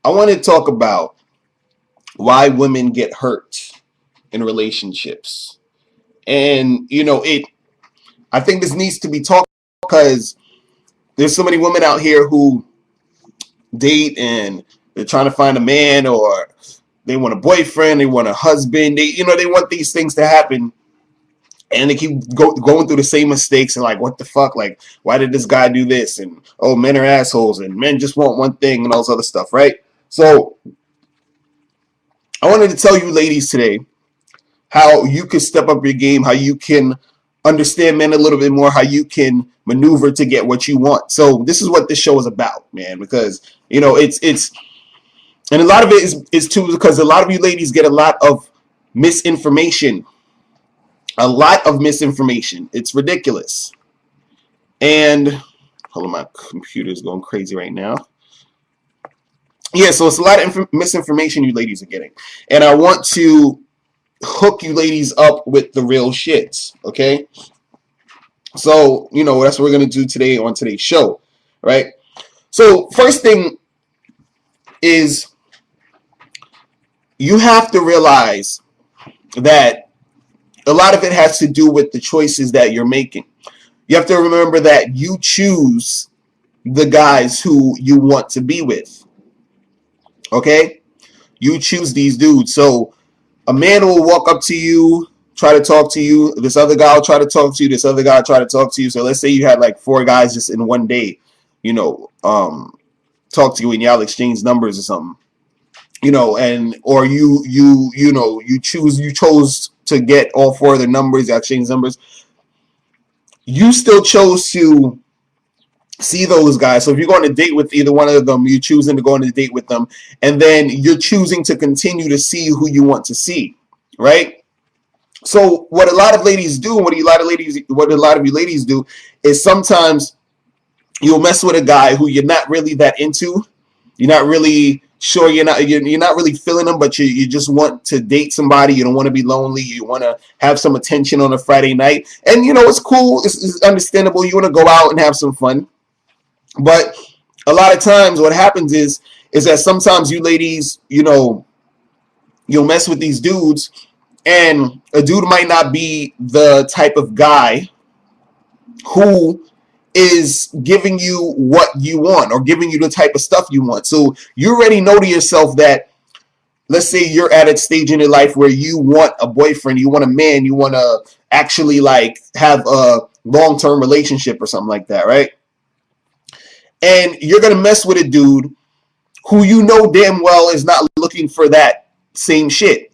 I want to talk about why women get hurt in relationships. And I think this needs to be talked because there's so many women out here who date and they're trying to find a man, or they want a boyfriend, they want a husband, they want these things to happen, and they keep going through the same mistakes and like, what the fuck, like, why did this guy do this, and oh, men are assholes and men just want one thing and all this other stuff, right? So I wanted to tell you ladies today how you can step up your game, how you can understand men a little bit more, how you can maneuver to get what you want. So this is what this show is about, man, because it's and a lot of it is too because a lot of you ladies get a lot of misinformation. A lot of misinformation. It's ridiculous. And hold on, my computer's going crazy right now. Yeah, so it's a lot of misinformation you ladies are getting. And I want to hook you ladies up with the real shit, okay? So, that's what we're going to do today on today's show, right? So, first thing is you have to realize that a lot of it has to do with the choices that you're making. You have to remember that you choose the guys who you want to be with, okay? You choose these dudes. So a man will walk up to you, try to talk to you. This other guy will try to talk to you. This other guy will try to talk to you. So let's say you had like 4 guys just in one day, talk to you and y'all exchange numbers or something, and or you chose to get all 4 of their numbers, you exchange numbers. You still chose to see those guys. So if you're going to date with either one of them, you're choosing to go on a date with them, and then you're choosing to continue to see who you want to see, right? So what a lot of ladies do, what a lot of you ladies do, is sometimes you'll mess with a guy who you're not really that into. You're not really sure, you're not really feeling them, but you just want to date somebody. You don't want to be lonely. You want to have some attention on a Friday night, and it's cool. It's understandable. You want to go out and have some fun. But a lot of times what happens is that sometimes you ladies, you'll mess with these dudes, and a dude might not be the type of guy who is giving you what you want or giving you the type of stuff you want. So you already know to yourself that, let's say you're at a stage in your life where you want a boyfriend, you want a man, you want to actually like have a long-term relationship or something like that, right? And you're going to mess with a dude who damn well is not looking for that same shit.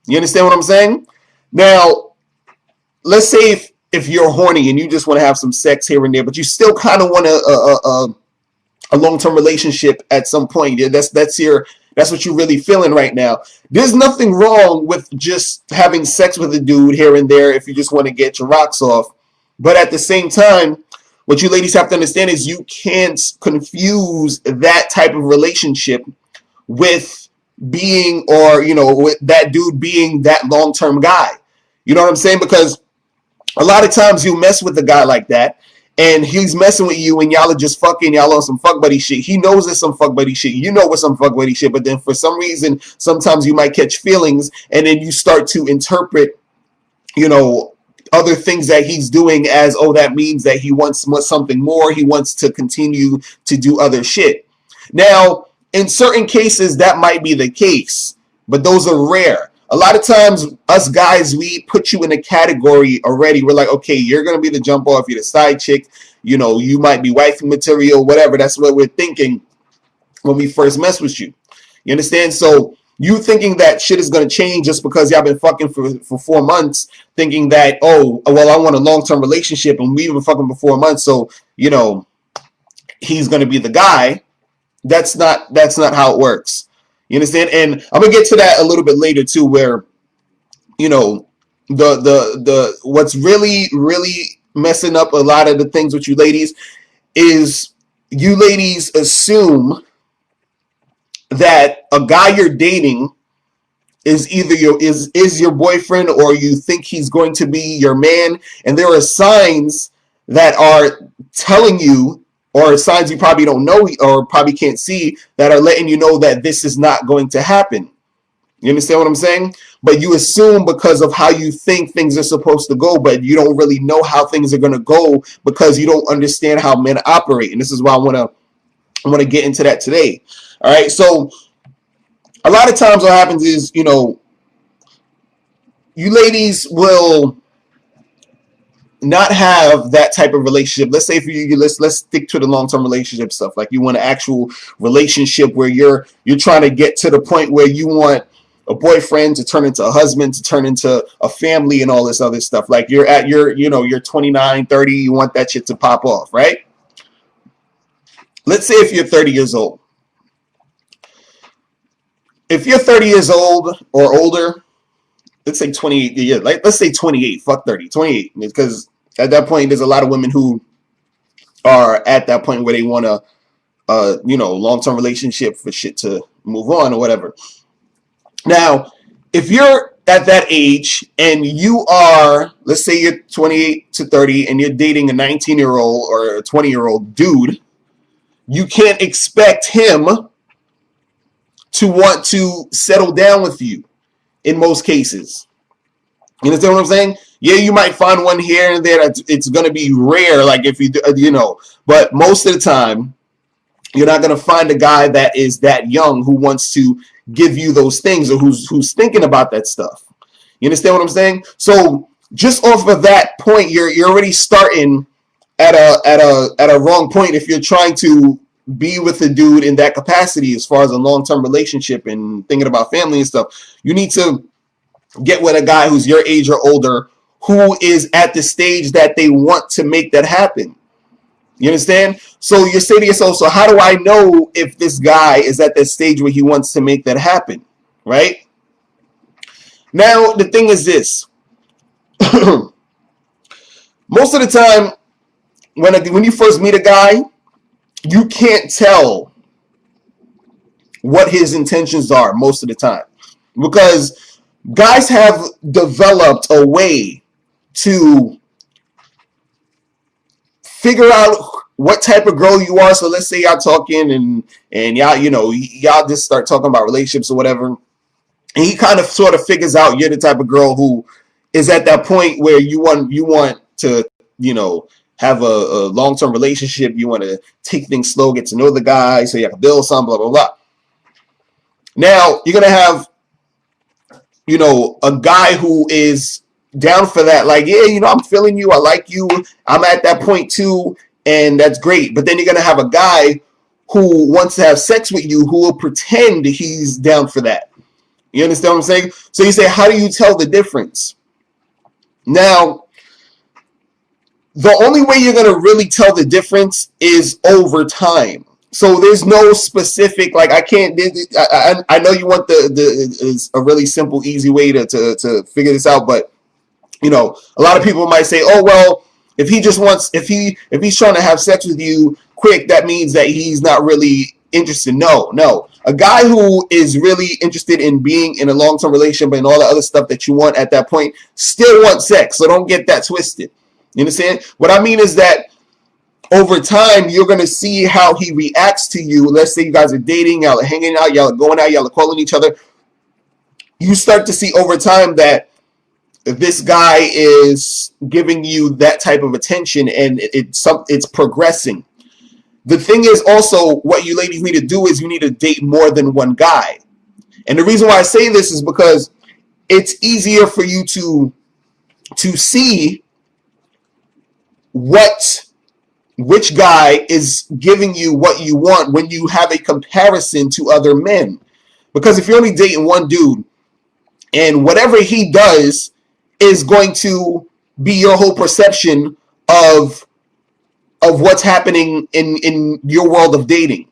You understand what I'm saying? Now, let's say if you're horny and you just want to have some sex here and there, but you still kind of want a long-term relationship at some point. That's what you're really feeling right now. There's nothing wrong with just having sex with a dude here and there if you just want to get your rocks off. But at the same time, what you ladies have to understand is you can't confuse that type of relationship with being, or with that dude being that long-term guy. You know what I'm saying? Because a lot of times you mess with a guy like that, and he's messing with you, and y'all are just fucking, y'all on some fuck buddy shit. He knows it's some fuck buddy shit. You know it's some fuck buddy shit, but then for some reason, sometimes you might catch feelings, and then you start to interpret, other things that he's doing as, oh, that means that he wants something more. He wants to continue to do other shit. Now, in certain cases, that might be the case, but those are rare. A lot of times, us guys, we put you in a category already. We're like, okay, you're going to be the jump off, you're the side chick, you might be wifey material, whatever. That's what we're thinking when we first mess with you. You understand? So you thinking that shit is going to change just because y'all been fucking for 4 months, thinking that, oh, well, I want a long-term relationship, and we've been fucking for 4 months, so, he's going to be the guy. That's not how it works. You understand? And I'm gonna get to that a little bit later too, where the what's really messing up a lot of the things with you ladies is you ladies assume that a guy you're dating is either your boyfriend, or you think he's going to be your man, and there are signs that are telling you or signs you probably don't know or probably can't see that are letting you know that this is not going to happen. You understand what I'm saying? But you assume because of how you think things are supposed to go, but you don't really know how things are going to go because you don't understand how men operate. And this is why I want to get into that today. All right. So a lot of times what happens is, you ladies will not have that type of relationship. Let's say for you, let's stick to the long-term relationship stuff. Like you want an actual relationship where you're trying to get to the point where you want a boyfriend to turn into a husband, to turn into a family and all this other stuff. Like you're at you're 29, 30, you want that shit to pop off, right? Let's say if you're 30 years old. If you're 30 years old or older, let's say 28 years, let's say 28, fuck 30, 28, because at that point there's a lot of women who are at that point where they want a long-term relationship for shit to move on or whatever. Now, if you're at that age and you are, let's say you're 28 to 30 and you're dating a 19-year-old or a 20-year-old dude, you can't expect him to want to settle down with you in most cases. You understand what I'm saying? Yeah, you might find one here and there. It's going to be rare, like if but most of the time, you're not going to find a guy that is that young who wants to give you those things or who's thinking about that stuff. You understand what I'm saying? So just off of that point, you're already starting at a wrong point if you're trying to be with a dude in that capacity as far as a long-term relationship and thinking about family and stuff. You need to get with a guy who's your age or older who is at the stage that they want to make that happen. You understand? So you say to yourself, so how do I know if this guy is at that stage where he wants to make that happen? Right? Now, the thing is this. Most of the time, when you first meet a guy, you can't tell what his intentions are most of the time. Because guys have developed a way to figure out what type of girl you are. So let's say y'all talking and y'all just start talking about relationships or whatever. And he kind of sort of figures out you're the type of girl who is at that point where you want to, have a long-term relationship. You want to take things slow, get to know the guy so you have to build something, blah, blah, blah. Now, you're going to have, a guy who is down for that. Like, yeah, I'm feeling you. I like you. I'm at that point too. And that's great. But then you're going to have a guy who wants to have sex with you who will pretend he's down for that. You understand what I'm saying? So you say, how do you tell the difference? Now, the only way you're going to really tell the difference is over time. So there's no specific, like, I know you want a really simple, easy way to figure this out, but a lot of people might say, oh, well, if he's trying to have sex with you quick, that means that he's not really interested. No. A guy who is really interested in being in a long-term relationship and all the other stuff that you want at that point still wants sex. So don't get that twisted. You understand? What I mean is that over time, you're going to see how he reacts to you. Let's say you guys are dating, y'all are hanging out, y'all are going out, y'all are calling each other. You start to see over time that this guy is giving you that type of attention and it's progressing. The thing is also, what you ladies need to do is you need to date more than one guy. And the reason why I say this is because it's easier for you to see which guy is giving you what you want when you have a comparison to other men. Because if you're only dating one dude and whatever he does is going to be your whole perception of what's happening in your world of dating.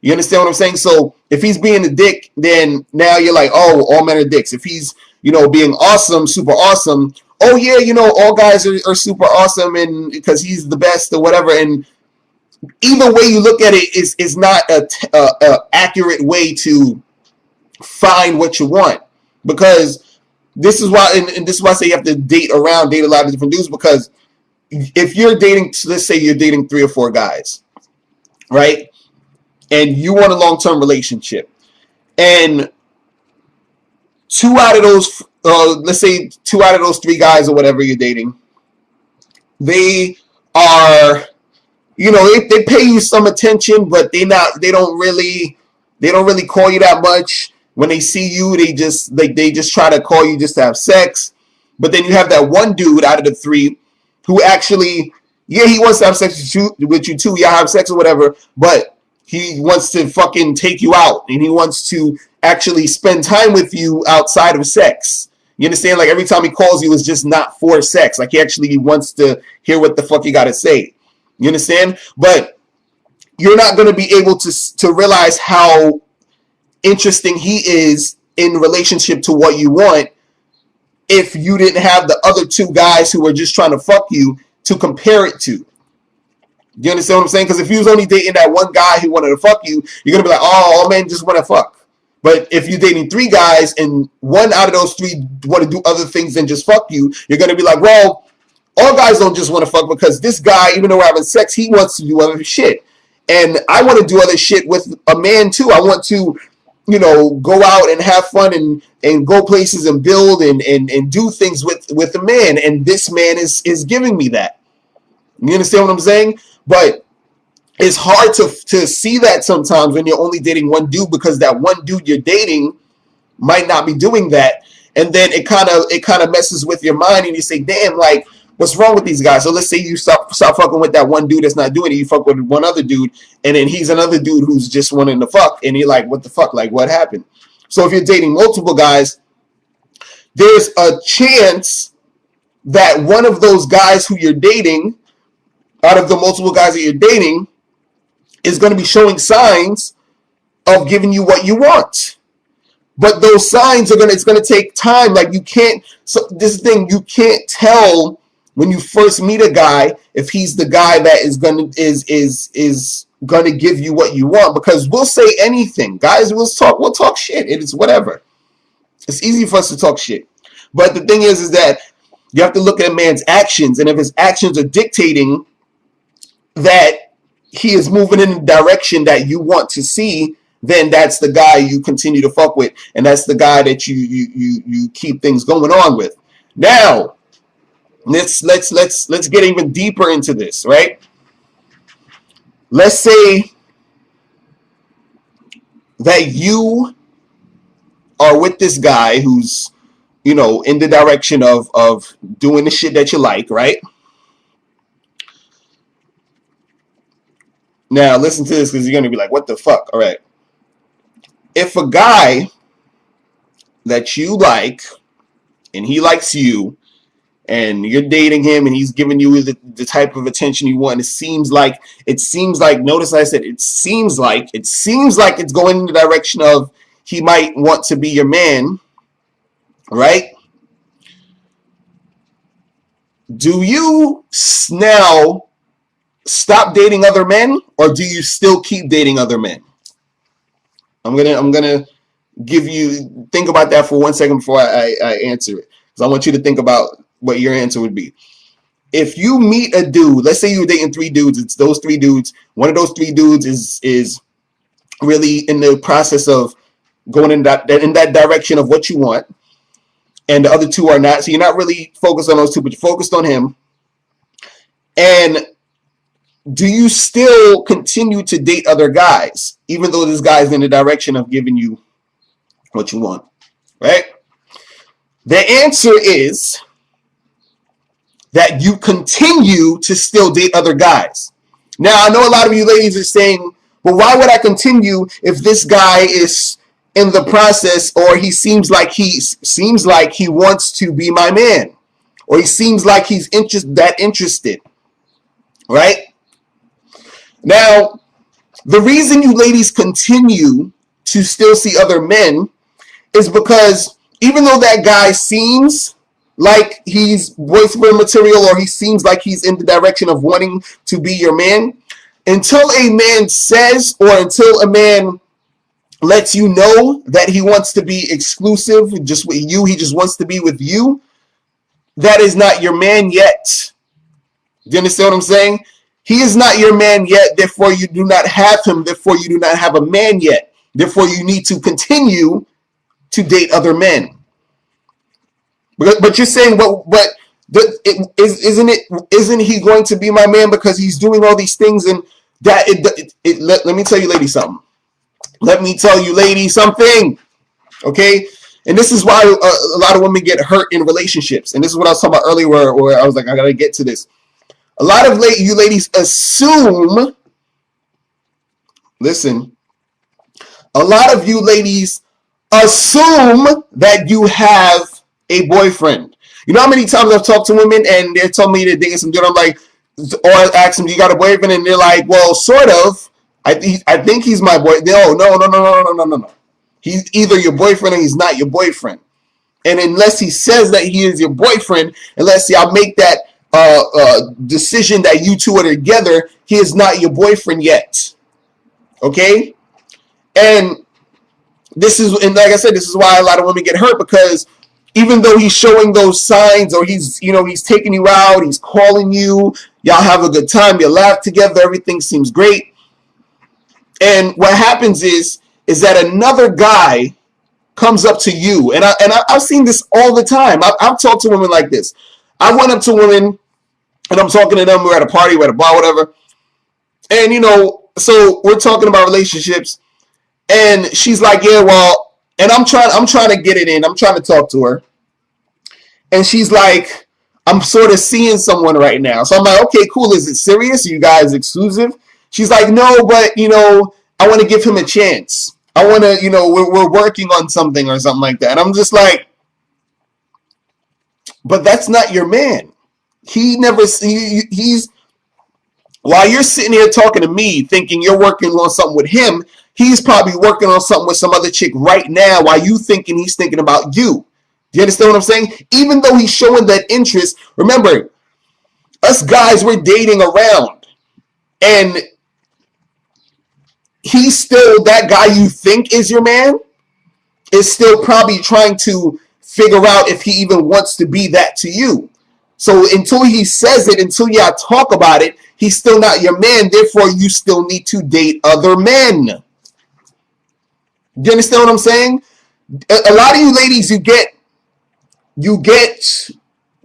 You understand what I'm saying? So if he's being a dick, then now you're like, oh, all men are dicks. If he's, being awesome, super awesome, oh yeah, all guys are super awesome and because he's the best or whatever. And either way you look at it is not a accurate way to find what you want. Because this is why, and this is why I say you have to date a lot of different dudes, because if you're dating, let's say you're dating 3 or 4 guys, right? And you want a long-term relationship. And two out of those, let's say 2 out of those 3 guys or whatever you're dating, they are, they pay you some attention, but they don't really call you that much. When they see you, they just try to call you just to have sex. But then you have that one dude out of the 3 who actually, yeah, he wants to have sex with you too. Y'all have sex or whatever, but he wants to fucking take you out, and he wants to actually spend time with you outside of sex. You understand? Like every time he calls you, it's just not for sex. Like he actually wants to hear what the fuck you got to say. You understand? But you're not going to be able to realize how interesting he is in relationship to what you want if you didn't have the other 2 guys who were just trying to fuck you to compare it to. You understand what I'm saying? Because if you was only dating that one guy who wanted to fuck you, you're going to be like, oh, all men just want to fuck. But if you're dating 3 guys and one out of those 3 want to do other things than just fuck you, you're going to be like, well, all guys don't just want to fuck, because this guy, even though we're having sex, he wants to do other shit. And I want to do other shit with a man too. I want to, go out and have fun and go places and build and do things with a man. And this man is giving me that. You understand what I'm saying? But it's hard to see that sometimes when you're only dating one dude, because that one dude you're dating might not be doing that. And then it kind of messes with your mind, and you say, damn, like, what's wrong with these guys? So let's say you stop fucking with that one dude that's not doing it. You fuck with one other dude, and then he's another dude who's just wanting to fuck, and you're like, what the fuck? Like, what happened? So if you're dating multiple guys, there's a chance that one of those guys who you're dating, out of the multiple guys that you're dating, is going to be showing signs of giving you what you want. But those signs it's going to take time. Like you can't tell when you first meet a guy if he's the guy that is going to give you what you want, because we'll say anything. Guys, we'll talk shit. It is whatever. It's easy for us to talk shit. But the thing is that you have to look at a man's actions, and if his actions are dictating that he is moving in the direction that you want to see, then that's the guy you continue to fuck with, and that's the guy that you keep things going on with. Now, let's get even deeper into this, right? Let's say that you are with this guy who's, in the direction of doing the shit that you like, right? Now, listen to this, because you're going to be like, what the fuck? All right. If a guy that you like, and he likes you, and you're dating him, and he's giving you the type of attention you want, it seems like, notice I said, it seems like it's going in the direction of he might want to be your man, right? Do you now stop dating other men, or do you still keep dating other men? I'm gonna think about that for 1 second before I answer it, because I want you to think about what your answer would be. If you meet a dude, let's say you're dating 3 dudes, it's those 3 dudes. One of those 3 dudes is really in the process of going in that direction of what you want, and the other 2 are not. So you're not really focused on those 2, but you're focused on him. And do you still continue to date other guys, even though this guy's in the direction of giving you what you want, right? The answer is that you continue to still date other guys. Now, I know a lot of you ladies are saying, well, why would I continue if this guy is in the process, or he seems like he wants to be my man, or he seems like he's interested, right? Now, the reason you ladies continue to still see other men is because even though that guy seems like he's boyfriend material, or he seems like he's in the direction of wanting to be your man, until a man says, or until a man lets you know that he wants to be exclusive just with you, he just wants to be with you, that is not your man yet. Do you understand what I'm saying? He is not your man yet, therefore you do not have him, therefore you do not have a man yet. Therefore you need to continue to date other men. But you're saying, isn't he going to be my man because he's doing all these things? And that let me tell you ladies something. Let me tell you ladies something. Okay? And this is why a lot of women get hurt in relationships. And this is what I was talking about earlier where I was like, I gotta get to this. A lot of you ladies assume, listen, a lot of you ladies assume that you have a boyfriend. You know how many times I've talked to women and they're telling me they're dating some dude, I'm like, or I ask them, do you got a boyfriend? And they're like, well, sort of. I think he's my boy. No. He's either your boyfriend or he's not your boyfriend. And unless he says that he is your boyfriend, unless y'all make that decision that you two are together, he is not your boyfriend yet. Okay? And like I said, this is why a lot of women get hurt, because even though he's showing those signs, or he's taking you out, he's calling you, y'all have a good time, you laugh together, everything seems great. And what happens is that another guy comes up to you, and I've seen this all the time. I've talked to women like this. I went up to women, and I'm talking to them. We're at a party, we're at a bar, whatever. And so we're talking about relationships, and she's like, yeah, well, and I'm trying to get it in. I'm trying to talk to her, and she's like, I'm sort of seeing someone right now. So I'm like, okay, cool. Is it serious? Are you guys exclusive? She's like, no, but I want to give him a chance. I want to, we're working on something or something like that. And I'm just like, but that's not your man. He's while you're sitting here talking to me thinking you're working on something with him, he's probably working on something with some other chick right now while you thinking he's thinking about you. Do you understand what I'm saying? Even though he's showing that interest, remember, us guys, we're dating around, and he's still, that guy you think is your man is still probably trying to figure out if he even wants to be that to you. So until he says it, until y'all talk about it, he's still not your man. Therefore, you still need to date other men. Do you understand what I'm saying? A lot of you ladies, you get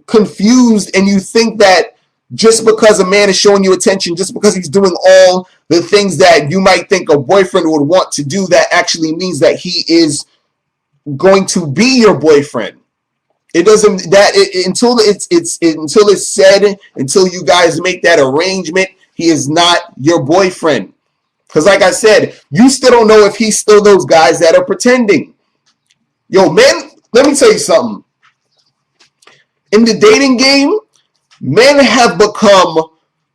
confused, and you think that just because a man is showing you attention, just because he's doing all the things that you might think a boyfriend would want to do, that actually means that he is going to be your boyfriend. It doesn't, until it's said, until you guys make that arrangement, he is not your boyfriend. Because like I said, you still don't know if he's still those guys that are pretending. Yo, men, let me tell you something. In the dating game, men have become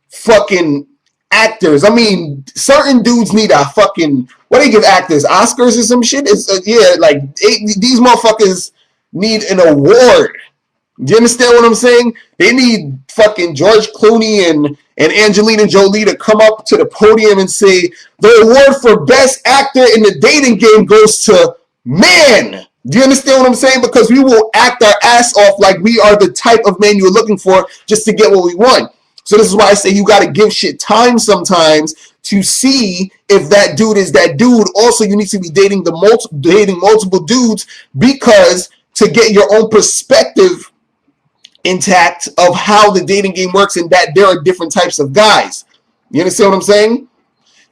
fucking actors. I mean, certain dudes need a fucking, what do you give actors, Oscars or some shit? It's these motherfuckers need an award. Do you understand what I'm saying? They need fucking George Clooney and Angelina Jolie to come up to the podium and say, the award for best actor in the dating game goes to man. Do you understand what I'm saying? Because we will act our ass off like we are the type of man you're looking for just to get what we want. So this is why I say you got to give shit time sometimes to see if that dude is that dude. Also, you need to be dating multiple dudes, because to get your own perspective intact of how the dating game works, and that there are different types of guys. You understand what I'm saying?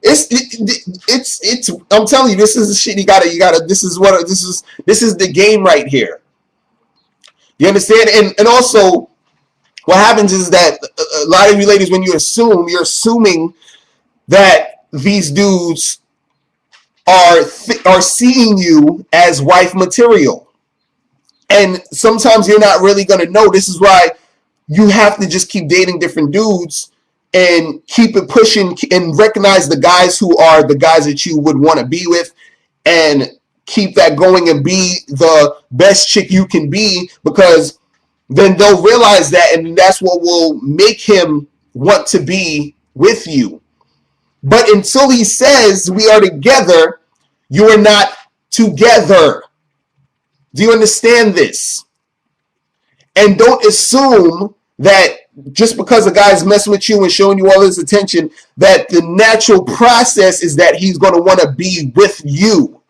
It's I'm telling you, this is the shit you gotta this is the game right here. You understand? And also what happens is that a lot of you ladies, when you're assuming that these dudes are seeing you as wife material. And sometimes you're not really going to know. This is why you have to just keep dating different dudes and keep it pushing and recognize the guys who are the guys that you would want to be with, and keep that going and be the best chick you can be, because then they'll realize that, and that's what will make him want to be with you. But until he says we are together, you are not together. Do you understand this? And don't assume that just because a guy's messing with you and showing you all his attention, that the natural process is that he's going to want to be with you.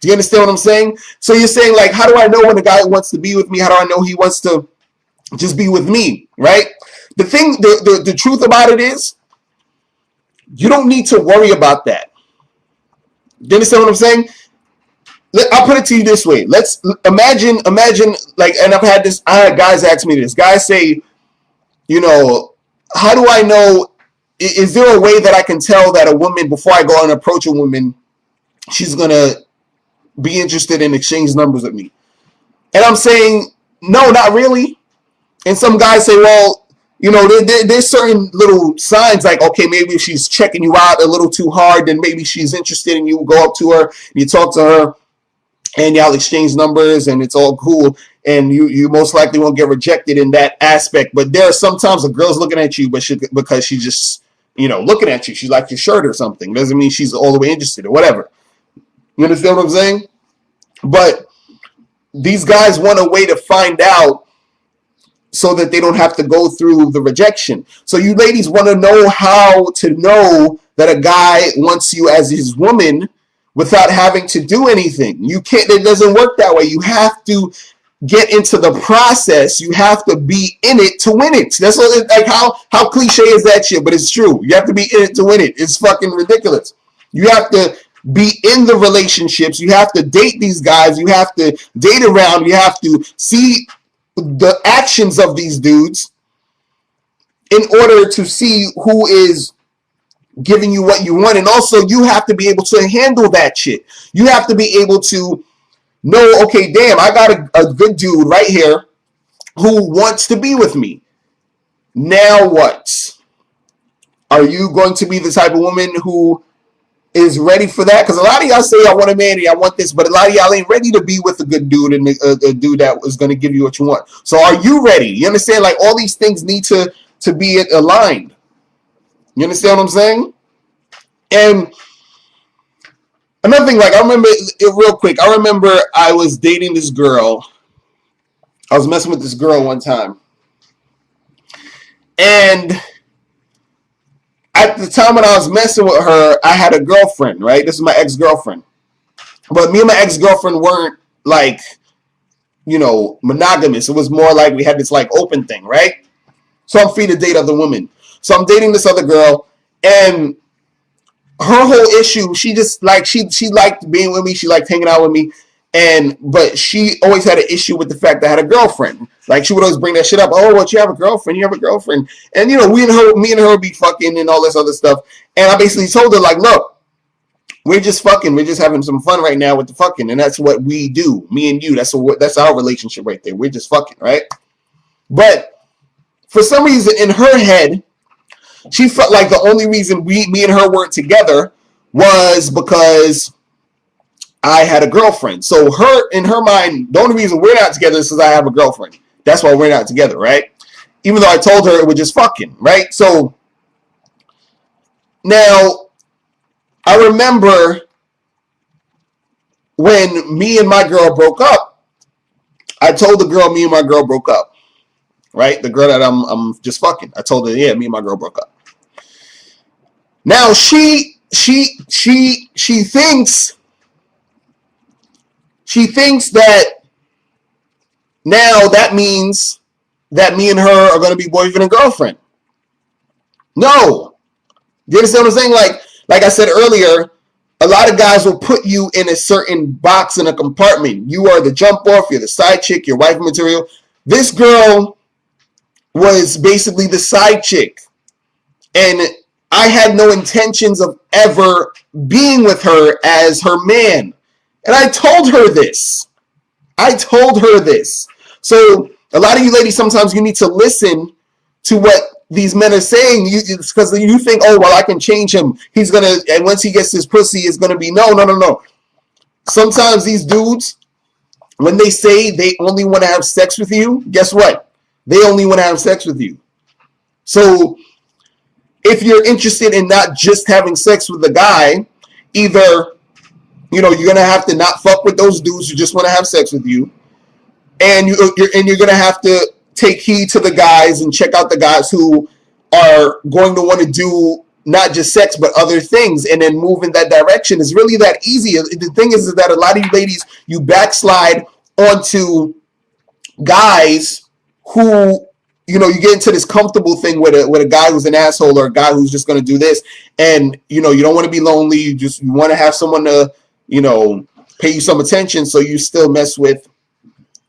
Do you understand what I'm saying? So you're saying, like, how do I know when a guy wants to be with me? How do I know he wants to just be with me, right? The thing, the truth about it is, you don't need to worry about that. Do you understand what I'm saying? I'll put it to you this way. Let's imagine, like, and I had guys ask me this. Guys say, you know, how do I know, is there a way that I can tell that a woman, before I go and approach a woman, she's going to be interested in exchange numbers with me? And I'm saying, no, not really. And some guys say, well, you know, there's certain little signs, like, okay, maybe if she's checking you out a little too hard, then maybe she's interested in you. Go up to her, you talk to her, and y'all exchange numbers, and it's all cool, and you most likely won't get rejected in that aspect. But there are sometimes a girl's looking at you, because she's just, you know, looking at you. She likes your shirt or something. Doesn't mean she's all the way interested or whatever. You understand what I'm saying? But these guys want a way to find out so that they don't have to go through the rejection. So you ladies want to know how to know that a guy wants you as his woman without having to do anything. You can't, it doesn't work that way. You have to get into the process. You have to be in it to win it. That's what, like, how cliche is that shit? But it's true. You have to be in it to win it. It's fucking ridiculous. You have to be in the relationships. You have to date these guys. You have to date around. You have to see the actions of these dudes in order to see who is giving you what you want. And also, you have to be able to handle that shit. You have to be able to know, okay, damn, I got a good dude right here who wants to be with me. Now what? Are you going to be the type of woman who is ready for that? Because a lot of y'all say, I want a man, I want this, but a lot of y'all ain't ready to be with a good dude, and a dude that is going to give you what you want. So are you ready? You understand? Like, all these things need to be aligned. You understand what I'm saying? And another thing, like, I remember it real quick. I remember I was dating this girl. I was messing with this girl one time. And at the time when I was messing with her, I had a girlfriend, right? This is my ex-girlfriend. But me and my ex-girlfriend weren't, like, you know, monogamous. It was more like we had this, like, open thing, right? So I'm free to date other women. So I'm dating this other girl, and her whole issue, she just, like, she liked being with me. She liked hanging out with me. But she always had an issue with the fact that I had a girlfriend. Like, she would always bring that shit up. Oh, what, you have a girlfriend? You have a girlfriend? And, you know, me and her would be fucking and all this other stuff. And I basically told her, like, look, we're just fucking. We're just having some fun right now with the fucking. And that's what we do. Me and you. That's our relationship right there. We're just fucking, right? But for some reason, in her head, she felt like the only reason me and her weren't together was because I had a girlfriend. So in her mind, the only reason we're not together is because I have a girlfriend. That's why we're not together, right? Even though I told her it was just fucking, right? So now I remember when me and my girl broke up, I told the girl me and my girl broke up, right? The girl that I'm just fucking. I told her, yeah, me and my girl broke up. Now she thinks that now that means that me and her are going to be boyfriend and girlfriend. No. Do you understand what I'm saying? Like I said earlier, a lot of guys will put you in a certain box in a compartment. You are the jump off, you're the side chick, you're wife material. This girl was basically the side chick. And I had no intentions of ever being with her as her man. And I told her this. So a lot of you ladies, sometimes you need to listen to what these men are saying. Because you think, oh, well, I can change him. He's going to, and once he gets his pussy, it's going to be no. Sometimes these dudes, when they say they only want to have sex with you, guess what? They only want to have sex with you. So if you're interested in not just having sex with the guy, either, you know, you're gonna have to not fuck with those dudes who just want to have sex with you, and you're gonna have to take heed to the guys and check out the guys who are going to want to do not just sex but other things, and then move in that direction. It's really that easy. The thing is that a lot of you ladies, you backslide onto guys who, you know, you get into this comfortable thing with a guy who's an asshole or a guy who's just going to do this, and you know, you don't want to be lonely. You want to have someone to, you know, pay you some attention, so you still mess with,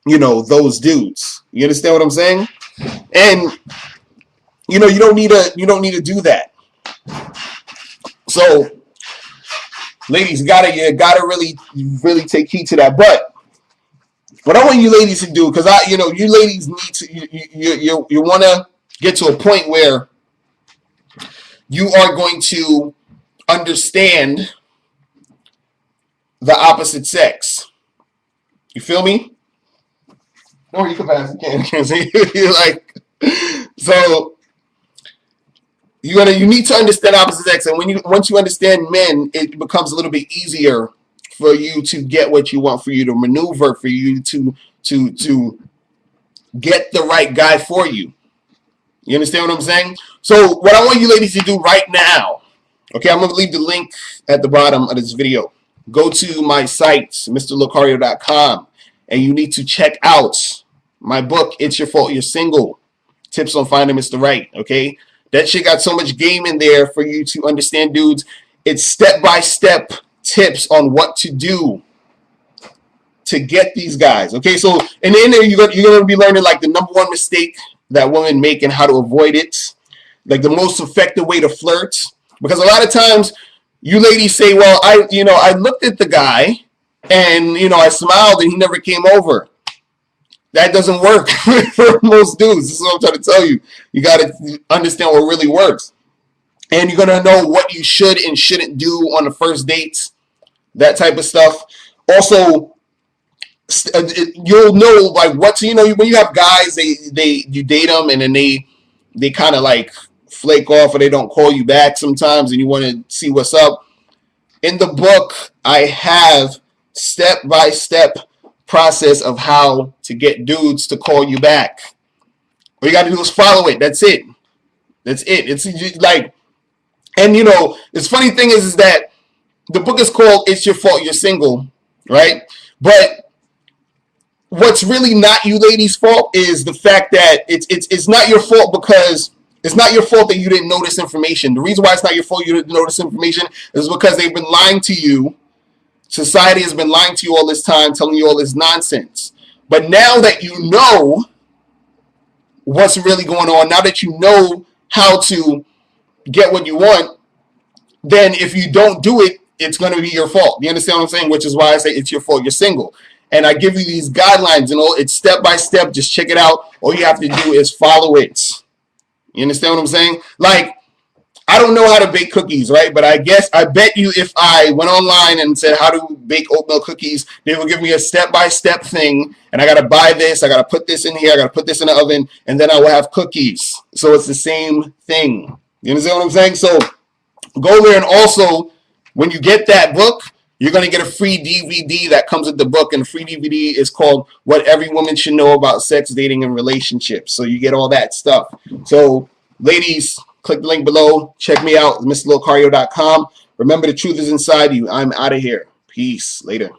you know, those dudes. You understand what I'm saying? And you know, you don't need to do that. So, ladies, you gotta really take heed to that. But what I want you ladies to do, because you ladies need to, you want to get to a point where you are going to understand the opposite sex. You feel me? No, you can pass. You can't see. You're like, so. You need to understand opposite sex, and once you understand men, it becomes a little bit easier for you to get what you want, for you to maneuver, for you to get the right guy for you. You understand what I'm saying? So what I want you ladies to do right now, okay, I'm going to leave the link at the bottom of this video. Go to my site, MrLocario.com, and you need to check out my book, It's Your Fault You're Single, Tips on Finding Mr. Right, okay? That shit got so much game in there for you to understand, dudes. It's step-by-step tips on what to do to get these guys. Okay, so and in there you're going to be learning like the #1 mistake that women make and how to avoid it, like the most effective way to flirt. Because a lot of times you ladies say, well, I looked at the guy and I smiled and he never came over. That doesn't work for most dudes. This is what I'm trying to tell you. You got to understand what really works. And you're going to know what you should and shouldn't do on the first dates, that type of stuff. Also, you'll know like what to, when you have guys, you date them and then they kind of like flake off or they don't call you back sometimes and you want to see what's up. In the book, I have step-by-step process of how to get dudes to call you back. All you got to do is follow it. That's it. That's it. It's like, and this funny thing is that the book is called It's Your Fault You're Single, right? But what's really not you ladies' fault is the fact that it's not your fault, because it's not your fault that you didn't know this information. The reason why it's not your fault you didn't know this information is because they've been lying to you. Society has been lying to you all this time, telling you all this nonsense. But now that you know what's really going on, now that you know how to get what you want, then if you don't do it, it's going to be your fault. You understand what I'm saying? Which is why I say it's your fault you're single. And I give you these guidelines, it's step by step. Just check it out. All you have to do is follow it. You understand what I'm saying? Like, I don't know how to bake cookies, right? But I bet you if I went online and said how to bake oatmeal cookies, they would give me a step-by-step thing. And I got to buy this. I got to put this in here. I got to put this in the oven. And then I will have cookies. So it's the same thing. You understand what I'm saying? So go there. And also, when you get that book, you're going to get a free DVD that comes with the book. And the free DVD is called What Every Woman Should Know About Sex, Dating, and Relationships. So you get all that stuff. So, ladies, click the link below. Check me out, MrLocario.com. Remember, the truth is inside you. I'm out of here. Peace. Later.